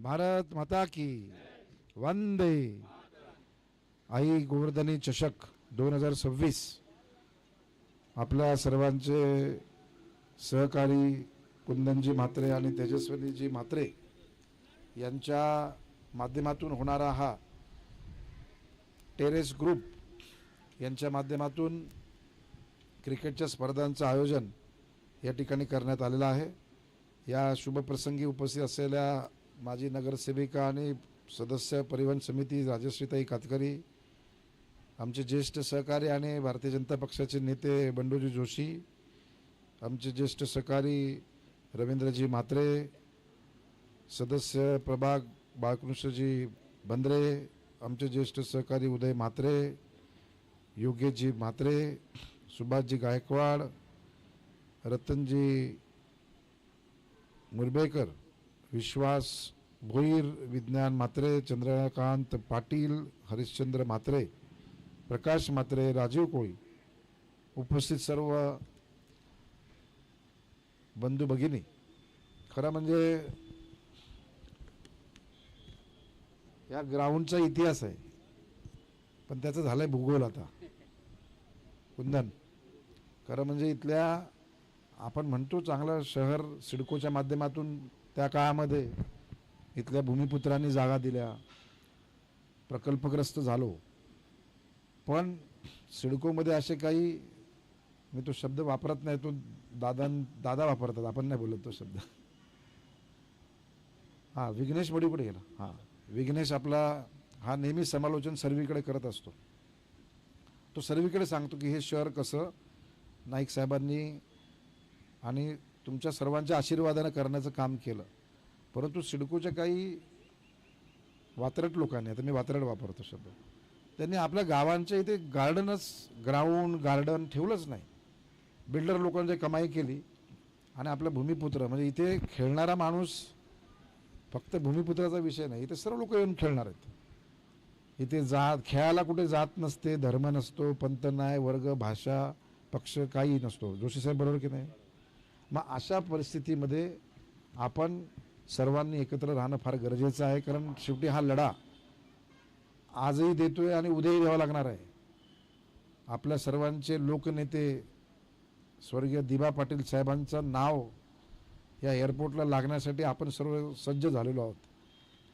भारत माता की वंदे। आई गोवर्धनी चषक 2026 आपल्या सर्वांचे सहकारी कुंदनजी म्हात्रे आणि तेजस्विनीजी म्हात्रे यांच्या माध्यमातून होणारा हा टेरेस ग्रुप यांच्या माध्यमातून क्रिकेटच्या स्पर्धांचं आयोजन या ठिकाणी करण्यात आलेलं आहे। या शुभप्रसंगी उपस्थित असलेल्या माजी नगरसेविका आणि सदस्य परिवहन समिती राजश्रीताई कातकरी, आमचे ज्येष्ठ सहकारी आणि भारतीय जनता पक्षाचे नेते बंडूजी जोशी, आमचे ज्येष्ठ सहकारी रवींद्रजी म्हात्रे, सदस्य प्रभाग बाळकृष्णजी बंद्रे, आमचे ज्येष्ठ सहकारी उदय म्हात्रे, योगेशजी म्हात्रे, सुभाषजी गायकवाड, रतनजी मुरबेकर, विश्वास भोईर, विज्ञान म्हात्रे, चंद्रकांत पाटील, हरिश्चंद्र म्हात्रे, प्रकाश म्हात्रे, राजीव कोळी, उपस्थित सर्व बंधू भगिनी। खरं म्हणजे या ग्राउंडचा इतिहास आहे, पण त्याचं झालंय भूगोल आता कुंदन। खरं म्हणजे इथल्या आपण म्हणतो चांगलं शहर सिडकोच्या माध्यमातून त्या काळामध्ये इथल्या भूमिपुत्रांनी जागा दिल्या, प्रकल्पग्रस्त झालो, पण सिडकोमध्ये असे काही, मी तो शब्द वापरत नाही, तो दादा वापरतात, आपण नाही बोलत तो शब्द। हां, विघ्नेश बडी कुठे गेला? हां, विघ्नेश आपला हा नेहमी समालोचन सर्वीकडे करत असतो। तो सर्वीकडे सांगतो की हे शहर कसं नाईक साहेबांनी आणि तुमच्या सर्वांच्या आशीर्वादानं करण्याचं काम केलं, परंतु सिडकोच्या काही वात्रट लोकांनी, आता मी वात्रट वापरतो शब्द, त्यांनी आपल्या गावांच्या इथे गार्डन ठेवलंच नाही। बिल्डर लोकांची कमाई केली आणि आपला भूमिपुत्र म्हणजे इथे खेळणारा माणूस फक्त भूमिपुत्राचा विषय नाही, इथे सर्व लोक येऊन खेळणार आहेत। इथे खेळायला कुठे जात नसते, धर्म नसतो, पंथ नाही, वर्ग, भाषा, पक्ष काही नसतो। जोशी साहेब बरोबर की नाही? मग अशा परिस्थितीमध्ये आपण सर्वांनी एकत्र राहणं फार गरजेचं आहे, कारण शेवटी हा लढा आजही देतोय आणि उद्याही द्यावा लागणार आहे। आपल्या सर्वांचे लोकनेते स्वर्गीय दिबा पाटील साहेबांचं नाव या एअरपोर्टला लागण्यासाठी आपण सर्व सज्ज झालेलो आहोत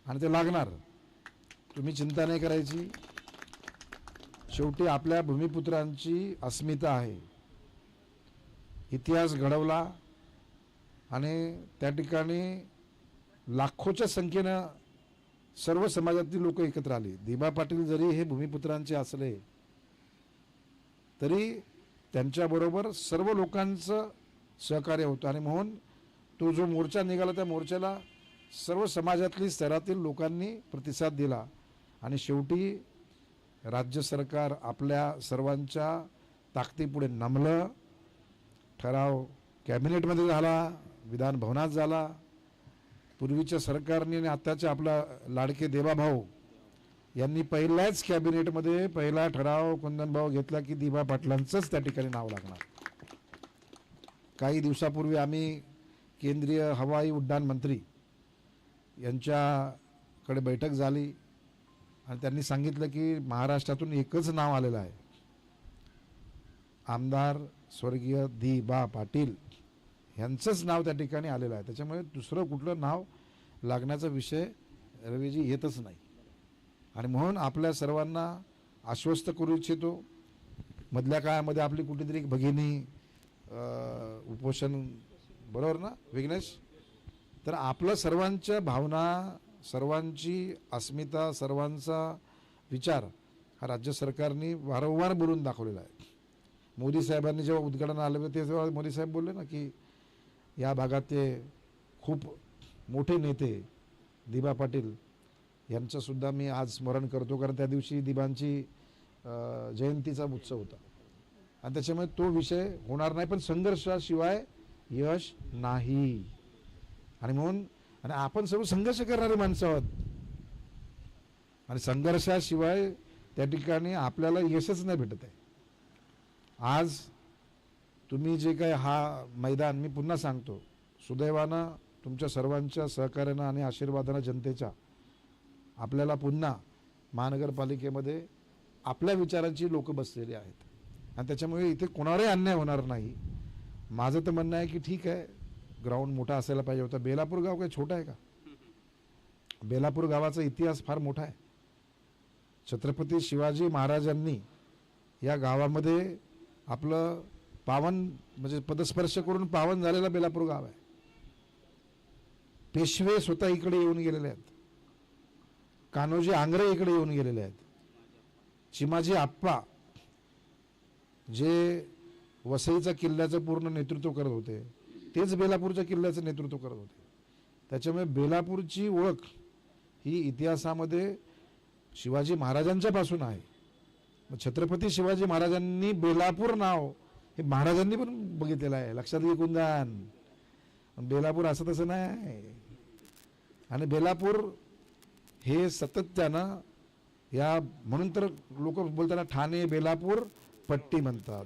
आणि ते लागणार, तुम्ही चिंता नाही करायची। शेवटी आपल्या भूमिपुत्रांची अस्मिता आहे, इतिहास घडवला आणि त्या ठिकाणी लाखोच्या संख्येनं सर्व समाजातील लोक एकत्र आली। दिबा पाटील जरी हे भूमिपुत्रांचे असले तरी त्यांच्याबरोबर सर्व लोकांचं सहकार्य होतं आणि म्हणून तो जो मोर्चा निघाला त्या मोर्चाला सर्व समाजातली स्तरातील लोकांनी प्रतिसाद दिला आणि शेवटी राज्य सरकार आपल्या सर्वांच्या ताकदीपुढे नमलं। ठराव कॅबिनेटमध्ये झाला, विधान भवनात झाला। पूर्वीच्या सरकारने आणि आत्ताच्या आपला लाडके देवाभाऊ यांनी पहिल्याच कॅबिनेटमध्ये पहिला ठराव कुंदनभाऊ घेतला की दिबा पाटलांचंच त्या ठिकाणी नाव लागणार। काही दिवसापूर्वी आम्ही केंद्रीय हवाई उड्डाण मंत्री यांच्याकडे बैठक झाली आणि त्यांनी सांगितलं की महाराष्ट्रातून एकच नाव आलेलं आहे, आमदार स्वर्गीय दिबा पाटील यांचंच नाव त्या ठिकाणी आलेलं आहे। त्याच्यामुळे दुसरं कुठलं नाव लागण्याचा विषय रवीजी येतच नाही आणि म्हणून आपल्या सर्वांना आश्वस्त करू इच्छितो। मधल्या काळामध्ये आपली कुठेतरी एक भगिनी उपोषण, बरोबर ना विघ्नेश? तर आपलं सर्वांच्या भावना, सर्वांची अस्मिता, सर्वांचा विचार हा राज्य सरकारने वारंवार बोलून दाखवलेला आहे। मोदी साहेबांनी जेव्हा उद्घाटन आलं होतं तेव्हा मोदी साहेब बोलले ना की या भागातले खूप मोठे नेते दिबा पाटील यांचंसुद्धा मी आज स्मरण करतो, कारण त्या दिवशी दिबांची जयंतीचा उत्सव होता आणि त्याच्यामुळे तो विषय होणार नाही, पण संघर्षाशिवाय यश नाही आणि म्हणून आणि आपण सर्व संघर्ष करणारी माणसं आहोत आणि संघर्षाशिवाय त्या ठिकाणी आपल्याला यशच नाही भेटत आहे। आज तुम्ही जे काही हा मैदान, मी पुन्हा सांगतो, सुदैवानं तुमच्या सर्वांच्या सहकार्यानं आणि आशीर्वादानं जनतेच्या आपल्याला पुन्हा महानगरपालिकेमध्ये आपल्या विचारांची लोक बसलेली आहेत आणि त्याच्यामुळे इथे कोणावरही अन्याय होणार नाही. माझं तर म्हणणं आहे की ठीक आहे, ग्राउंड मोठा असायला पाहिजे होता. बेलापूर गाव काही छोटा आहे का? बेलापूर गावाचा इतिहास फार मोठा आहे. छत्रपती शिवाजी महाराजांनी या गावामध्ये आपलं पावन म्हणजे पदस्पर्श करून पावन झालेला बेलापूर गाव आहे. पेशवे स्वतः इकडे येऊन गेलेले आहेत. कान्होजी आंग्रे इकडे येऊन गेलेले आहेत. चिमाजी आप्पा जे वसईच्या किल्ल्याचं पूर्ण नेतृत्व करत होते तेच बेलापूरच्या किल्ल्याचं नेतृत्व करत होते. त्याच्यामुळे बेलापूरची ओळख ही इतिहासामध्ये शिवाजी महाराजांच्या पासून आहे. छत्रपती शिवाजी महाराजांनी बेलापूर नाव हे महाराजांनी पण बघितलेलं आहे. लक्षात घे कुंदान. बेलापूर असं तसं नाही. आणि बेलापूर हे सातत्यानं या म्हणून तर लोक बोलताना ठाणे बेलापूर पट्टी म्हणतात,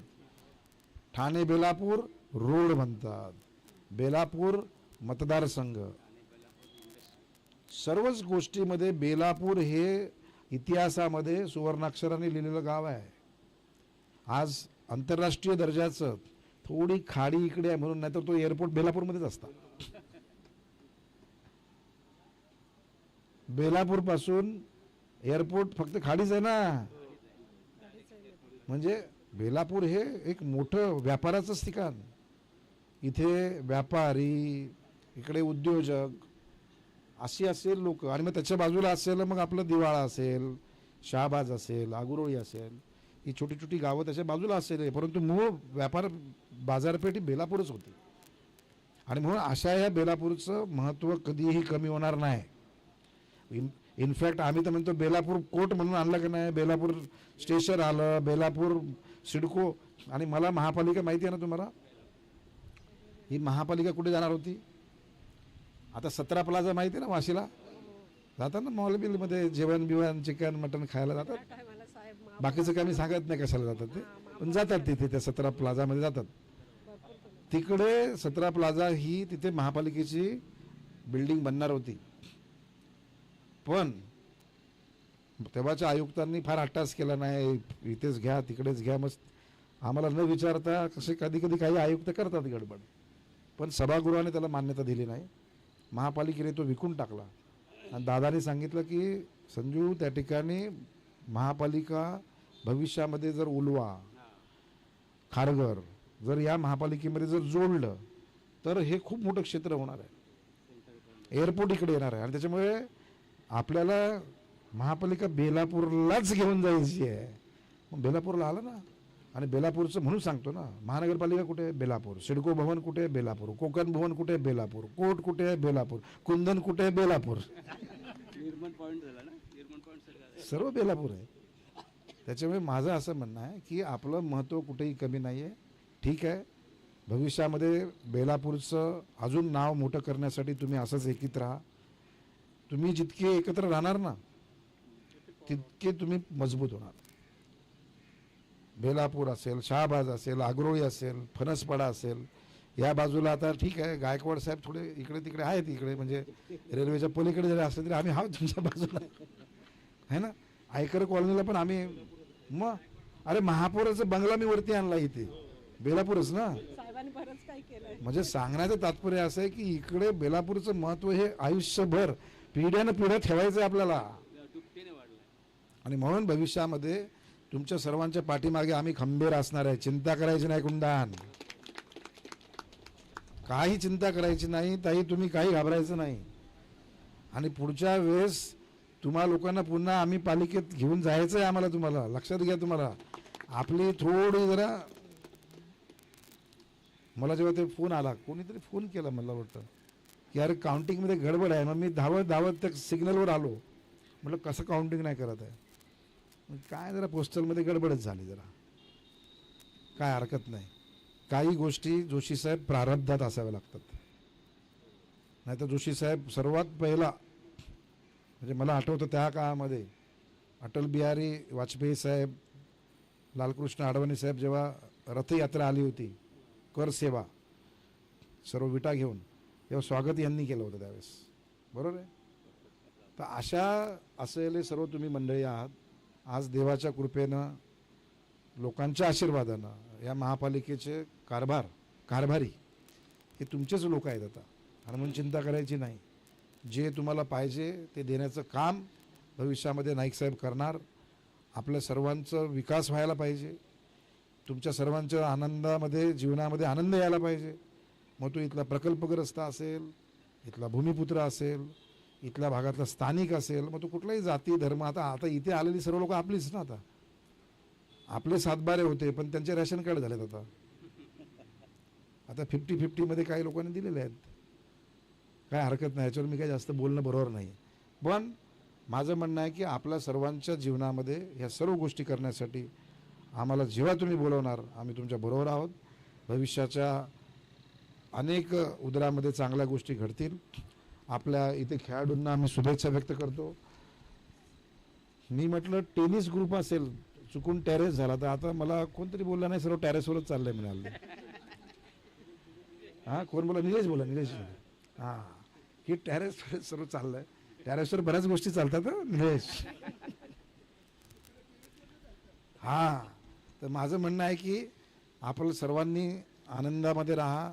ठाणे बेलापूर रोड म्हणतात, बेलापूर मतदारसंघ. सर्वच गोष्टीमध्ये बेलापूर हे इतिहासामध्ये सुवर्णाक्षराने लिहिलेलं गाव आहे. आज आंतरराष्ट्रीय दर्जाचं थोडी खाडी इकडे आहे म्हणून, नाहीतर तो एअरपोर्ट बेलापूरमध्येच असता. बेलापूर पासून एअरपोर्ट फक्त खाडीच आहे ना. म्हणजे बेलापूर हे एक मोठं व्यापाराचंच ठिकाण. इथे व्यापारी, इकडे उद्योजक अशी असेल लोक. आणि मग त्याच्या बाजूला असेल मग आपलं दिवाळा असेल, शहाबाज असेल, आगुरोळी असेल, ही छोटी छोटी गावं त्याच्या बाजूला असेल. परंतु मूळ व्यापार बाजारपेठ ही बेलापूरच होती. आणि म्हणून अशा या बेलापूरचं महत्त्व कधीही कमी होणार नाही. इनफॅक्ट आम्ही तर म्हणतो बेलापूर कोर्ट म्हणून आणलं की नाही. बेलापूर स्टेशन आलं, बेलापूर सिडको. आणि मला महापालिका माहिती आहे ना तुम्हाला, ही महापालिका कुठे जाणार होती? आता 17 प्लाझा माहिती आहे ना वाशीला? जातात ना मॉल बिलमध्ये जेवण बिवण चिकन मटन खायला जातात. बाकीचं काही मी सांगत नाही कशाला जातात ते, पण जातात तिथे त्या 17 प्लाझामध्ये जातात. तिकडे 17 प्लाझा ही तिथे महापालिकेची बिल्डिंग बनणार होती. पण तेव्हाच्या आयुक्तांनी फार अट्टास केला नाही, इथेच घ्या तिकडेच घ्या. मस्त आम्हाला न विचारता कसे कधी कधी काही आयुक्त करतात गडबड. पण सभागृहाने त्याला मान्यता दिली नाही. महापालिकेने तो विकून टाकला. आणि दादाने सांगितलं की संजू त्या ठिकाणी महापालिका भविष्यामध्ये जर उलवा खारघर जर या महापालिकेमध्ये जर जोडलं तर हे खूप मोठं क्षेत्र होणार आहे. एअरपोर्ट इकडे येणार आहे. आणि त्याच्यामुळे आपल्याला महापालिका बेलापूरलाच घेऊन जायची आहे. मग बेलापूरला आलं ना. आणि बेलापूरचं म्हणून सांगतो ना, महानगरपालिका कुठे आहे? बेलापूर. सिडको भवन कुठे आहे? बेलापूर. कोकण भवन कुठे आहे? बेलापूर. कोर्ट कुठे आहे? बेलापूर. कुंदन कुठे आहे? बेलापूर. सर्व बेलापूर आहे. त्याच्यामुळे माझं असं म्हणणं आहे की आपलं महत्त्व कुठेही कमी नाही आहे. ठीक आहे, भविष्यामध्ये बेलापूरचं अजून नाव मोठं करण्यासाठी तुम्ही असंच एकत्र राहा. तुम्ही जितके एकत्र राहणार ना तितके तुम्ही मजबूत होणार. बेलापूर असेल, शहाबाज असेल, आगरोळी असेल, फणसपाडा असेल, या बाजूला आता ठीक आहे गायकवाड साहेब थोडे इकडे तिकडे आहेत. इकडे म्हणजे रेल्वेच्या पलीकडे जरी असले तरी आम्ही आहोत तुमच्या बाजूला आहे ना. आयकर कॉलनीला पण आम्ही. मग अरे महापौराचं बंगला मी वरती आणला इथे बेलापूरच ना. म्हणजे सांगण्याचं तात्पर्य असं आहे की इकडे बेलापूरचं महत्त्व हे आयुष्यभर पिढ्यानं पिढ्या ठेवायचं आहे आपल्याला. आणि म्हणून भविष्यामध्ये तुमच्या सर्वांच्या पाठीमागे आम्ही खंबीर असणार आहे. चिंता करायची नाही कुंदान, काही चिंता करायची नाही ताई. तुम्ही काही घाबरायचं नाही. आणि पुढच्या वेळेस तुम्हा लोकांना पुन्हा आम्ही पालिकेत घेऊन जायचं आहे आम्हाला. तुम्हाला लक्षात घ्या. तुम्हाला आपली थोडी जरा, मला जेव्हा ते फोन आला, कोणीतरी फोन केला मला वाटतं की अरे काउंटिंगमध्ये गडबड आहे. मग मी धावत धावत त्या सिग्नलवर आलो. म्हटलं कसं काउंटिंग नाही करत आहे? काय जरा पोस्टलमध्ये गडबडच झाली जरा. काय हरकत नाही. काही गोष्टी जोशीसाहेब प्रारब्धात असाव्या लागतात. नाहीतर जोशीसाहेब सर्वात पहिला म्हणजे मला आठवतं त्या काळामध्ये अटल बिहारी वाजपेयी साहेब, लालकृष्ण अडवाणी साहेब जेव्हा रथयात्रा आली होती, कर सेवा सर्व विटा घेऊन, तेव्हा स्वागत यांनी केलं होतं त्यावेळेस, बरोबर आहे. तर अशा असलेले सर्व तुम्ही मंडळी आहात. आज देवाच्या कृपेनं, लोकांच्या आशीर्वादानं या महापालिकेचे कारभारी हे तुमचेच लोक आहेत आता, आणि म्हणून चिंता करायची नाही. जे तुम्हाला पाहिजे ते देण्याचं काम भविष्यामध्ये नाईक साहेब करणार. आपल्या सर्वांचा विकास व्हायला पाहिजे, तुमच्या सर्वांच्या आनंदामध्ये, जीवनामध्ये आनंद यायला पाहिजे. मग तो इथला प्रकल्पग्रस्त असेल, इथला भूमिपुत्र असेल, इथल्या भागातला स्थानिक असेल, मग तो कुठलाही जाती धर्म. आता इथे आलेली सर्व लोक आपलीच ना. आपले सातबारे होते पण त्यांचे रॅशन कार्ड झालेत आता 50-50 काही लोकांनी दिलेले आहेत. काय हरकत नाही, याच्यावर मी काही जास्त बोलणं बरोबर नाही. पण माझं म्हणणं आहे की आपल्या सर्वांच्या जीवनामध्ये ह्या सर्व गोष्टी करण्यासाठी आम्हाला जेव्हा तुम्ही बोलवणार आम्ही तुमच्या बरोबर आहोत. भविष्याच्या अनेक उदरामध्ये चांगल्या गोष्टी घडतील. आपल्या इथे खेळाडूंना आम्ही शुभेच्छा व्यक्त करतो. मी म्हटलं टेनिस ग्रुप असेल, चुकून टेरेस झाला, तर आता मला कोणतरी बोलला नाही, सर्व टेरेसवरच चाललंय म्हणाले. हां, कोण बोला? निलेश बोला. हां, ही टेरेसवर सर्व चाललंय. टेरेसवर बऱ्याच गोष्टी चालतात निलेश. हां, तर माझं म्हणणं आहे की आपण सर्वांनी आनंदामध्ये राहा.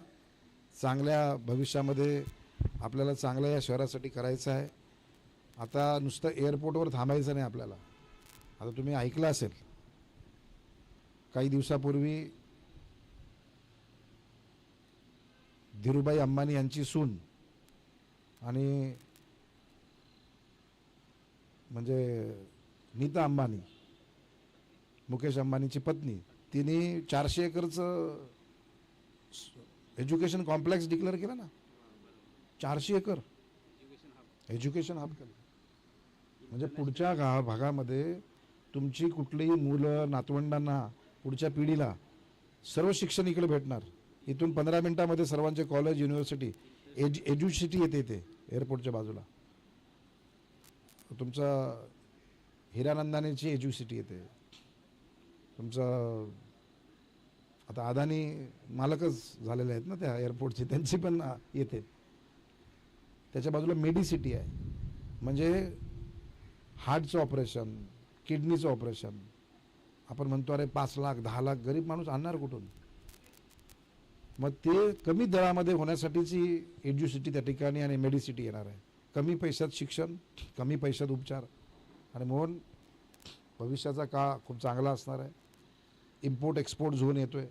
चांगल्या भविष्यामध्ये आपल्याला चांगलं या शहरासाठी करायचं आहे. आता नुसतं एअरपोर्टवर थांबायचं नाही आपल्याला. आता तुम्ही ऐकलं असेल, काही दिवसापूर्वी धीरूभाई अंबानी यांची सून आणि म्हणजे नीता अंबानी, मुकेश अंबानीची पत्नी, तिने 400 एकरचं एज्युकेशन कॉम्प्लेक्स डिक्लेअर केलं ना. 400 एकर एज्युकेशन हब केलं. म्हणजे पुढच्या भागामध्ये तुमची कुठलीही मुलं, नातवंडांना, पुढच्या पिढीला सर्व शिक्षण इकडे भेटणार. इथून 15 मिनिटामध्ये सर्वांचे कॉलेज, युनिव्हर्सिटी, एज्युसिटी येते इथे एअरपोर्टच्या बाजूला. तुमचा हिरानंदानीची एज्युसिटी येते. तुमचा आता अदानी मालकच झालेले आहेत ना त्या एअरपोर्टची, त्यांची पण येते. त्याच्या बाजूला मेडिसिटी आहे, म्हणजे हार्टचं ऑपरेशन, किडनीचं ऑपरेशन. आपण म्हणतो अरे 5 लाख 10 लाख गरीब माणूस आणणार कुठून? मग ते कमी दरामध्ये होण्यासाठीची एज्युसिटी त्या ठिकाणी आणि मेडिसिटी येणार आहे. कमी पैशात शिक्षण, कमी पैशात उपचार, आणि म्हणून भविष्याचा काळ खूप चांगला असणार आहे. इम्पोर्ट एक्सपोर्ट झोन येतोय.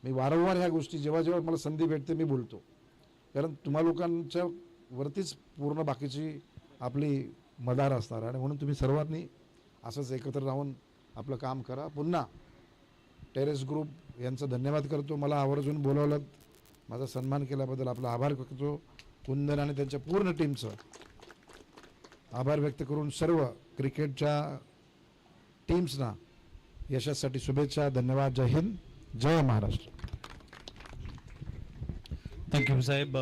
मी वारंवार ह्या गोष्टी जेव्हा जेव्हा मला संधी भेटते मी बोलतो, कारण तुम्हा लोकांच्या वरतीच पूर्ण बाकीची आपली मदार असणार आहे. आणि म्हणून तुम्ही सर्वांनी असंच एकत्र राहून आपलं काम करा. पुन्हा टेरेस ग्रुप यांचं धन्यवाद करतो. मला आवर्जून बोलावलं, माझा सन्मान केल्याबद्दल आपला आभार करतो. कुंदन आणि त्यांच्या पूर्ण टीमचं आभार व्यक्त करून सर्व क्रिकेटच्या टीम्सना यशासाठी शुभेच्छा. धन्यवाद. जय हिंद, जय महाराष्ट्र. थँक्यू साहेब.